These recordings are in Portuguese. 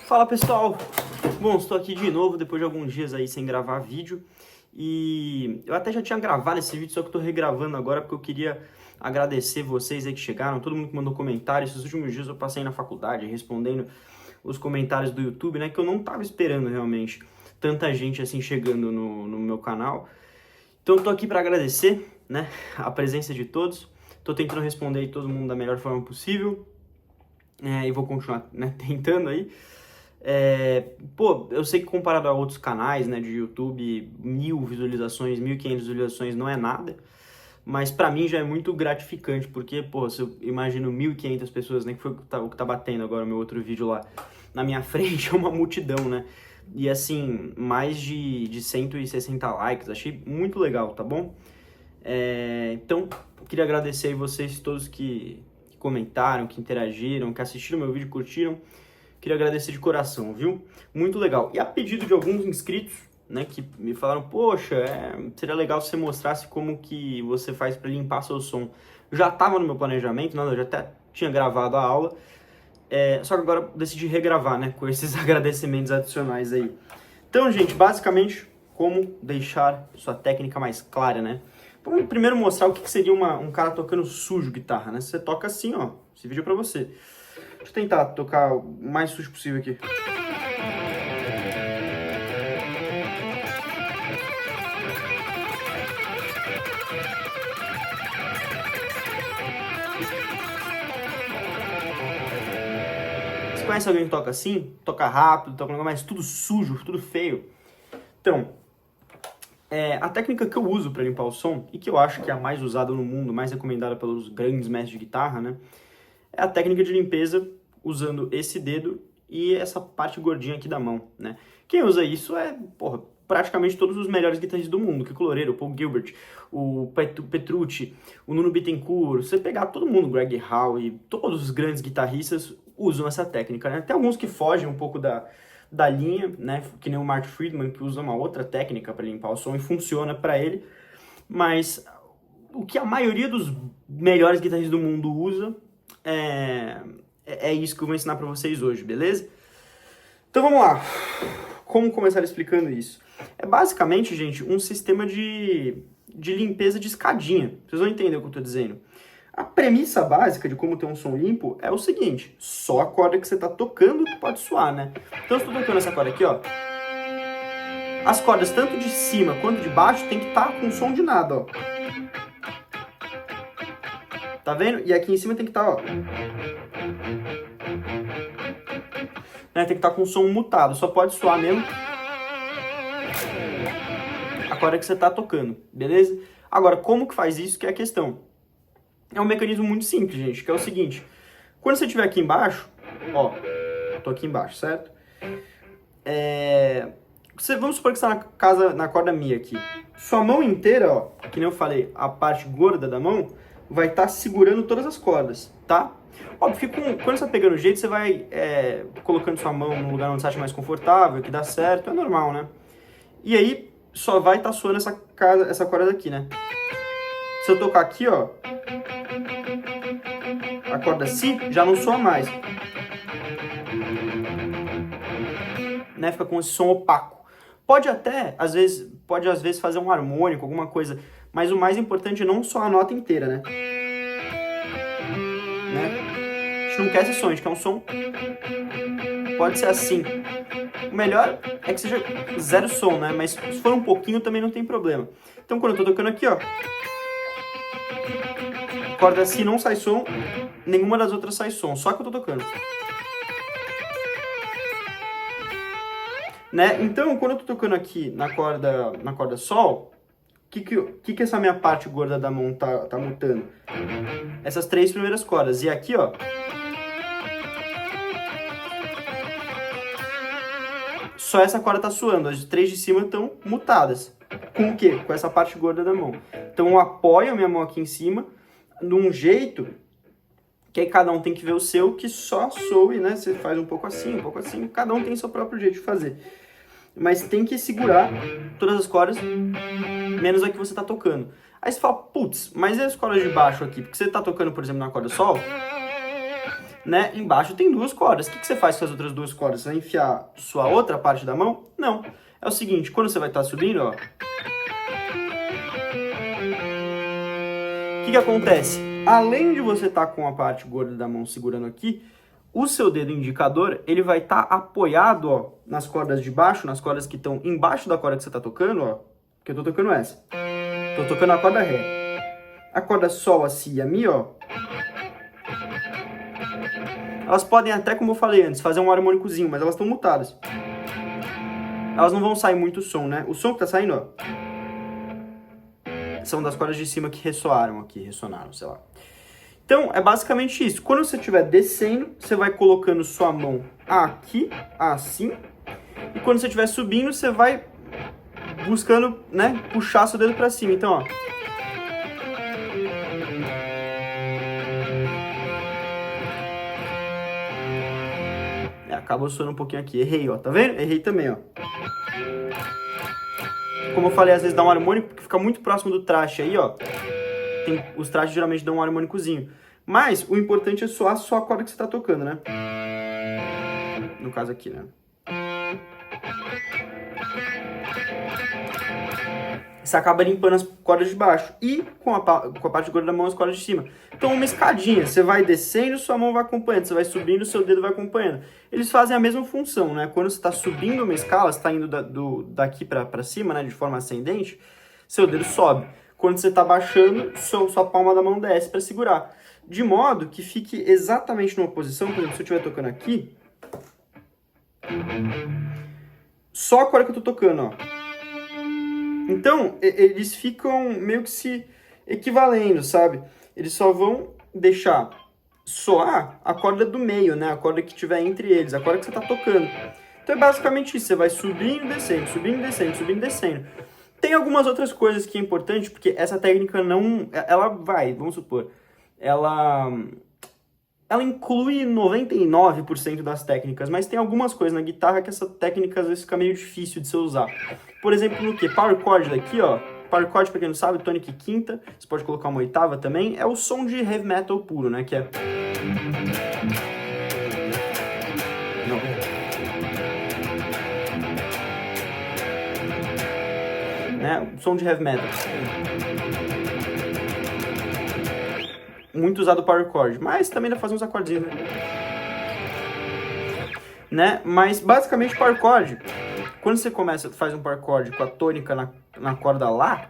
Fala pessoal, bom, estou aqui de novo depois de alguns dias aí sem gravar vídeo e eu até já tinha gravado esse vídeo, só que estou regravando agora porque eu queria agradecer vocês aí que chegaram, todo mundo que mandou comentário. Esses últimos dias eu passei na faculdade respondendo os comentários do YouTube, né, que eu não estava esperando realmente tanta gente assim chegando no meu canal. Então eu tô aqui para agradecer, né, a presença de todos. Tô tentando responder aí todo mundo da melhor forma possível e vou continuar, né, tentando aí. Eu sei que comparado a outros canais, né, de YouTube, 1000 visualizações, 1500 visualizações não é nada, mas pra mim já é muito gratificante, porque, se eu imagino 1500 pessoas, né, que foi o que tá batendo agora o meu outro vídeo lá na minha frente, é uma multidão, né, e assim, mais de 160 likes, achei muito legal, tá bom? Então, queria agradecer aí vocês todos que comentaram, que interagiram, que assistiram meu vídeo, curtiram. Queria agradecer de coração, viu? Muito legal. E a pedido de alguns inscritos, né, que me falaram, poxa, seria legal se você mostrasse como que você faz para limpar seu som. Já estava no meu planejamento, eu já até tinha gravado a aula, só que agora eu decidi regravar, né, com esses agradecimentos adicionais aí. Então, gente, basicamente, como deixar sua técnica mais clara, né? Vamos primeiro mostrar o que seria um cara tocando sujo guitarra, né? Você toca assim, ó, esse vídeo é pra você. Deixa eu tentar tocar o mais sujo possível aqui. Você conhece alguém que toca assim? Toca rápido, toca um negócio, mas tudo sujo, tudo feio. Então, a técnica que eu uso para limpar o som, e que eu acho que é a mais usada no mundo, mais recomendada pelos grandes mestres de guitarra, né? É a técnica de limpeza usando esse dedo e essa parte gordinha aqui da mão, né? Quem usa isso praticamente todos os melhores guitarristas do mundo, Kiko Loureiro, Paul Gilbert, o Petrucci, o Nuno Bittencourt. Você pegar todo mundo, Greg Howe, todos os grandes guitarristas usam essa técnica, né? Tem alguns que fogem um pouco da linha, né? Que nem o Mark Friedman, que usa uma outra técnica para limpar o som e funciona para ele, mas o que a maioria dos melhores guitarristas do mundo usa é isso que eu vou ensinar para vocês hoje, beleza? Então vamos lá. Como começar explicando isso? É basicamente, gente, um sistema de limpeza de escadinha. Vocês vão entender o que eu estou dizendo. A premissa básica de como ter um som limpo é o seguinte: só a corda que você está tocando que pode soar, né? Então, se eu estou tocando essa corda aqui, ó, as cordas tanto de cima quanto de baixo tem que estar com som de nada, ó. Tá vendo? E aqui em cima tem que estar, ó, né, tem que estar com o som mutado, só pode soar mesmo a corda que você está tocando, beleza? Agora, como que faz isso que é a questão? É um mecanismo muito simples, gente, que é o seguinte: quando você estiver aqui embaixo, ó, tô aqui embaixo, certo? Vamos supor que você está na corda Mi aqui. Sua mão inteira, ó, que nem eu falei, a parte gorda da mão vai estar segurando todas as cordas, tá? Óbvio que quando você está pegando o jeito, você vai colocando sua mão no lugar onde você acha mais confortável, que dá certo, é normal, né? E aí, só vai estar soando essa corda daqui, né? Se eu tocar aqui, ó, a corda Si já não soa mais, né? Fica com esse som opaco. Pode às vezes fazer um harmônico, alguma coisa, mas o mais importante é não só a nota inteira, né? A gente não quer esse som, a gente quer um som, pode ser assim. O melhor é que seja zero som, né? Mas se for um pouquinho também não tem problema. Então quando eu tô tocando aqui, ó, corda Si não sai som, nenhuma das outras sai som, só que eu tô tocando. Né? Então, quando eu tô tocando aqui na corda Sol, o que essa minha parte gorda da mão tá mutando? Essas três primeiras cordas. E aqui, ó, só essa corda tá suando. As três de cima estão mutadas. Com o quê? Com essa parte gorda da mão. Então, eu apoio a minha mão aqui em cima de um jeito que aí cada um tem que ver o seu, que só soe, né? Você faz um pouco assim, cada um tem seu próprio jeito de fazer. Mas tem que segurar todas as cordas, menos a que você tá tocando. Aí você fala, putz, mas e as cordas de baixo aqui? Porque você tá tocando, por exemplo, na corda Sol, né? Embaixo tem duas cordas. O que você faz com as outras duas cordas? Você vai enfiar sua outra parte da mão? Não. É o seguinte, quando você vai estar subindo, ó. O que acontece? Além de você estar com a parte gorda da mão segurando aqui, o seu dedo indicador, ele vai estar apoiado, ó, nas cordas de baixo, nas cordas que estão embaixo da corda que você está tocando, ó. Que eu tô tocando essa. Tô tocando a corda Ré. A corda Sol, a Si e a Mi, ó. Elas podem até, como eu falei antes, fazer um harmônicozinho, mas elas estão mutadas. Elas não vão sair muito som, né? O som que tá saindo, ó, são das cordas de cima que ressoaram aqui, ressonaram, sei lá. Então, é basicamente isso. Quando você estiver descendo, você vai colocando sua mão aqui, assim. E quando você estiver subindo, você vai buscando, né, puxar seu dedo pra cima. Então, ó. Acabou soando um pouquinho aqui. Errei, ó. Tá vendo? Errei também, ó. Como eu falei, às vezes dá um harmônico, porque fica muito próximo do traste aí, ó. Os trastes geralmente dão um harmônicozinho. Mas o importante é soar só a corda que você tá tocando, né? No caso aqui, né? Você acaba limpando as cordas de baixo. E com a parte gorda da mão, as cordas de cima. Então, uma escadinha. Você vai descendo, sua mão vai acompanhando. Você vai subindo, seu dedo vai acompanhando. Eles fazem a mesma função, né? Quando você está subindo uma escala, você está indo daqui para cima, né? De forma ascendente, seu dedo sobe. Quando você está baixando, sua palma da mão desce para segurar. De modo que fique exatamente numa posição, por exemplo, se eu estiver tocando aqui, só a corda que eu estou tocando, ó. Então, eles ficam meio que se equivalendo, sabe? Eles só vão deixar soar a corda do meio, né? A corda que tiver entre eles, a corda que você está tocando. Então é basicamente isso, você vai subindo, descendo, subindo, descendo, subindo, descendo. Tem algumas outras coisas que é importante, porque essa técnica não... Ela vai, vamos supor, ela inclui 99% das técnicas, mas tem algumas coisas na guitarra que essa técnica às vezes fica meio difícil de você usar. Por exemplo, no que? Power chord daqui, ó. Power chord, pra quem não sabe, tônica quinta, você pode colocar uma oitava também, é o som de heavy metal puro, né? Que é... Não. Né? O som de heavy metal. Muito usado o power chord, mas também dá pra fazer uns acordezinhos, né? Mas basicamente power chord, quando você faz um power chord com a tônica na corda Lá,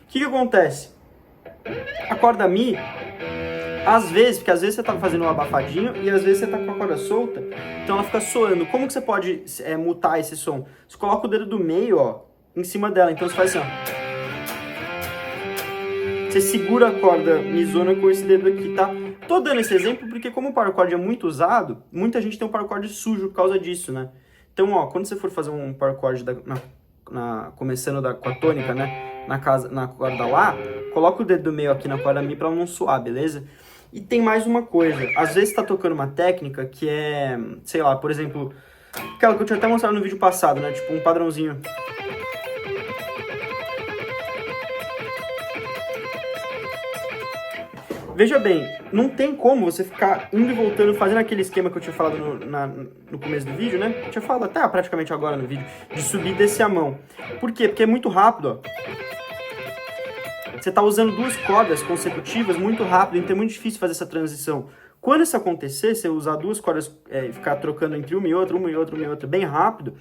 o que acontece? A corda Mi, às vezes, porque às vezes você tá fazendo um abafadinho e às vezes você tá com a corda solta, então ela fica soando. Como que você pode mutar esse som? Você coloca o dedo do meio, ó, em cima dela, então você faz assim, ó. Você segura a corda misona com esse dedo aqui, tá? Tô dando esse exemplo porque como o power chord é muito usado, muita gente tem um power chord sujo por causa disso, né? Então, ó, quando você for fazer um power chord começando com a tônica, né? Na corda Lá, coloca o dedo do meio aqui na corda Mi pra ela não suar, beleza? E tem mais uma coisa, às vezes tá tocando uma técnica que é, sei lá, por exemplo, aquela que eu tinha até mostrado no vídeo passado, né? Tipo um padrãozinho. Veja bem, não tem como você ficar indo e voltando, fazendo aquele esquema que eu tinha falado no começo do vídeo, né? Eu tinha falado até praticamente agora no vídeo, de subir e descer a mão. Por quê? Porque é muito rápido, ó. Você está usando duas cordas consecutivas muito rápido, então é muito difícil fazer essa transição. Quando isso acontecer, você usar duas cordas e ficar trocando entre uma e outra, uma e outra, uma e outra, bem rápido,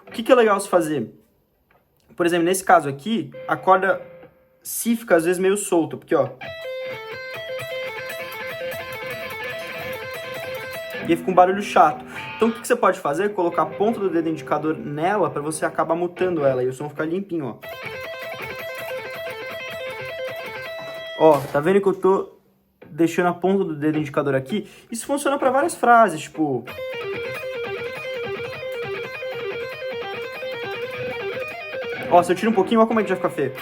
o que é legal se fazer? Por exemplo, nesse caso aqui, a corda Si fica às vezes meio solta, porque ó... E aí fica um barulho chato. Então o que você pode fazer? Colocar a ponta do dedo indicador nela para você acabar mutando ela e o som ficar limpinho, ó. Ó, tá vendo que eu tô deixando a ponta do dedo indicador aqui? Isso funciona para várias frases, tipo... Ó, se eu tiro um pouquinho, olha como é que já fica feio.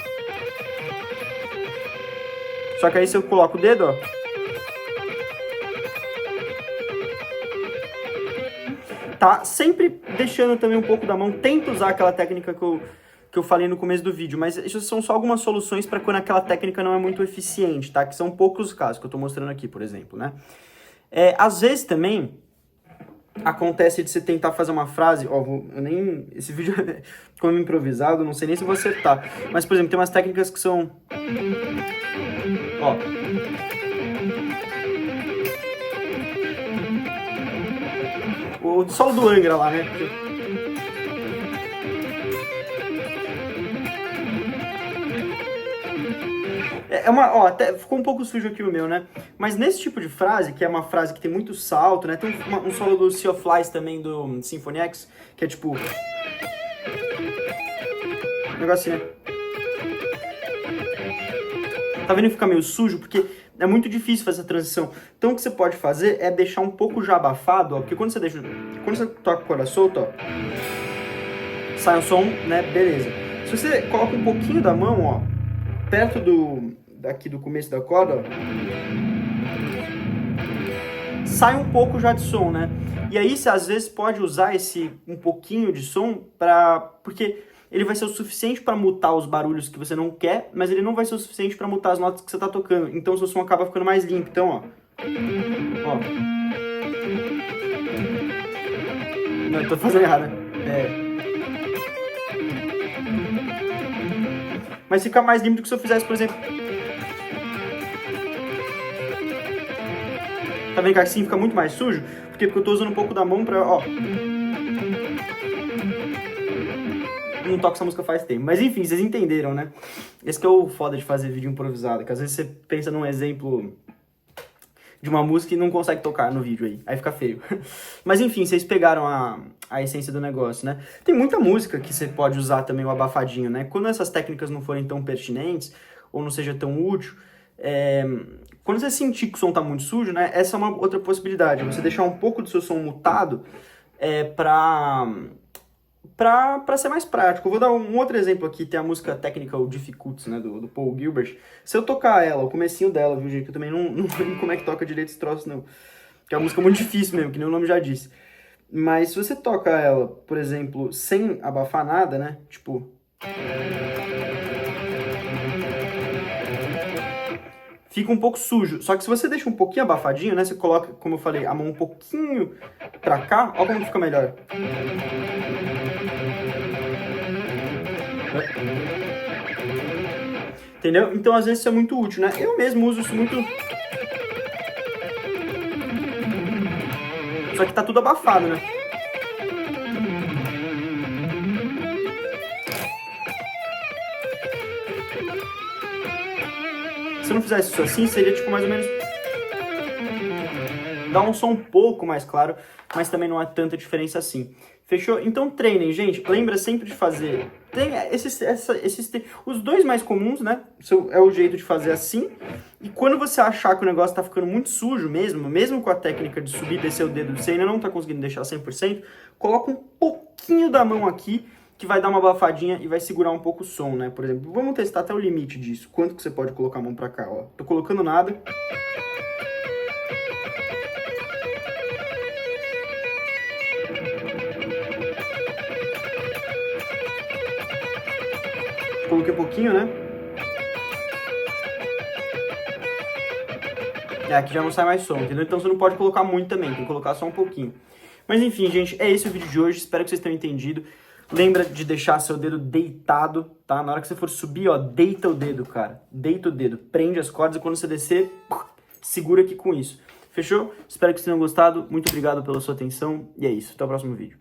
Só que aí se eu coloco o dedo, ó... Tá? Sempre deixando também um pouco da mão. Tenta usar aquela técnica que eu que eu falei no começo do vídeo, mas isso são só algumas soluções para quando aquela técnica não é muito eficiente, tá? Que são poucos casos que eu tô mostrando aqui, por exemplo, né? Às vezes também acontece de você tentar fazer uma frase, ó, esse vídeo é como improvisado, não sei nem se vou acertar, mas, por exemplo, tem umas técnicas que são, ó, o solo do Angra lá, né? Ó, até ficou um pouco sujo aqui o meu, né? Mas nesse tipo de frase, que é uma frase que tem muito salto, né? Tem um solo do Sea of Flies também, do Symphony X, que é tipo... Um negocinho, né? Tá vendo que fica meio sujo? Porque é muito difícil fazer essa transição. Então o que você pode fazer é deixar um pouco já abafado, ó. Porque quando você toca a corda solta, ó, sai um som, né? Beleza. Se você coloca um pouquinho da mão, ó, perto daqui do começo da corda, ó, sai um pouco já de som, né? E aí você às vezes pode usar esse um pouquinho de som porque ele vai ser o suficiente para mutar os barulhos que você não quer, mas ele não vai ser o suficiente para mutar as notas que você está tocando. Então o seu som acaba ficando mais limpo. Então, ó. Não, eu tô fazendo errado, né? Mas fica mais limpo do que se eu fizesse, por exemplo... Tá vendo que assim fica muito mais sujo? Porque eu tô usando um pouco da mão pra, ó... Não toco essa música faz tempo. Mas enfim, vocês entenderam, né? Esse que é o foda de fazer vídeo improvisado. Que às vezes você pensa num exemplo de uma música e não consegue tocar no vídeo aí. Aí fica feio. Mas enfim, vocês pegaram a essência do negócio, né? Tem muita música que você pode usar também o abafadinho, né? Quando essas técnicas não forem tão pertinentes, ou não seja tão útil, quando você sentir que o som tá muito sujo, né? Essa é uma outra possibilidade. Você deixar um pouco do seu som mutado pra ser mais prático. Eu vou dar um outro exemplo aqui, tem a música Technical Difficulties, né, do Paul Gilbert. Se eu tocar ela, o comecinho dela, viu, gente, que eu também não lembro como é que toca direito esse troço, não. Que é uma música muito difícil mesmo, que nem o nome já disse. Mas se você toca ela, por exemplo, sem abafar nada, né, tipo... Fica um pouco sujo. Só que se você deixa um pouquinho abafadinho, né, você coloca, como eu falei, a mão um pouquinho pra cá, ó como fica melhor. Entendeu? Então, às vezes, isso é muito útil, né? Eu mesmo uso isso muito... Só que tá tudo abafado, né? Se eu não fizesse isso assim, seria tipo mais ou menos... Dá um som um pouco mais claro, mas também não há tanta diferença assim. Fechou? Então treinem, gente. Lembra sempre de fazer... Tem os dois mais comuns, né? É o jeito de fazer assim. E quando você achar que o negócio tá ficando muito sujo mesmo com a técnica de subir e descer o dedo, você ainda não tá conseguindo deixar 100%, coloca um pouquinho da mão aqui, que vai dar uma abafadinha e vai segurar um pouco o som, né? Por exemplo, vamos testar até o limite disso. Quanto que você pode colocar a mão pra cá, ó. Tô colocando nada. Coloquei um pouquinho, né? Aqui já não sai mais som, entendeu? Então você não pode colocar muito também, tem que colocar só um pouquinho. Mas enfim, gente, é esse o vídeo de hoje, espero que vocês tenham entendido. Lembra de deixar seu dedo deitado, tá? Na hora que você for subir, ó, deita o dedo, cara. Deita o dedo, prende as cordas e quando você descer, segura aqui com isso. Fechou? Espero que vocês tenham gostado, muito obrigado pela sua atenção e é isso, até o próximo vídeo.